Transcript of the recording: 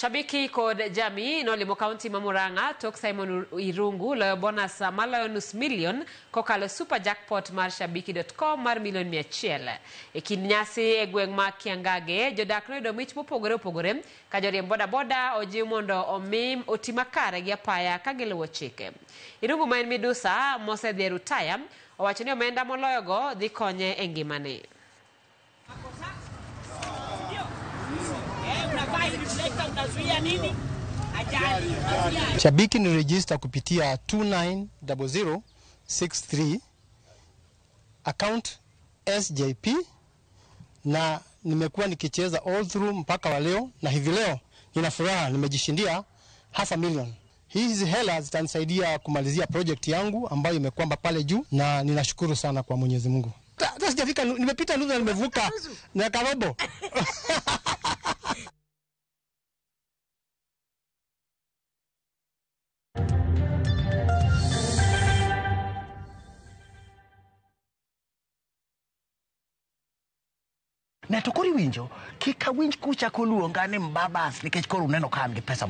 Shabiki kod Jami nolimo kaunti mamuranga tok Simon Irungu loyo bonus maloyo nus million kokalo super jackpot mar shabiki.com mar milion 100. Nyasi e gweng' ma Kiangage jodak noyudo mich mopogore opogore ka joriemb boda ojiw mondo omim otima kare gi apaya ka giluwo chike. Irungu ma en midusa mosedhi rutaya owacho ni omenda moloyo go dhi konye e ngimane. Shabiki ni register kupitia 290063 account SJP na nimekuwa nikicheza all through mpaka wa leo, na hivi leo nina furaha nimejishindia $500,000. Hizi hela zitanisaidia kumalizia project yangu ambayo imekwamba pale juu, na ninashukuru sana kwa Mwenyezi Mungu. Hata sijafika, nimepita nusu na nimevuka na karobo. Na tokori winjo kika winj kucha koluonga ni mbabas nikech koro uneno ka an gi pesa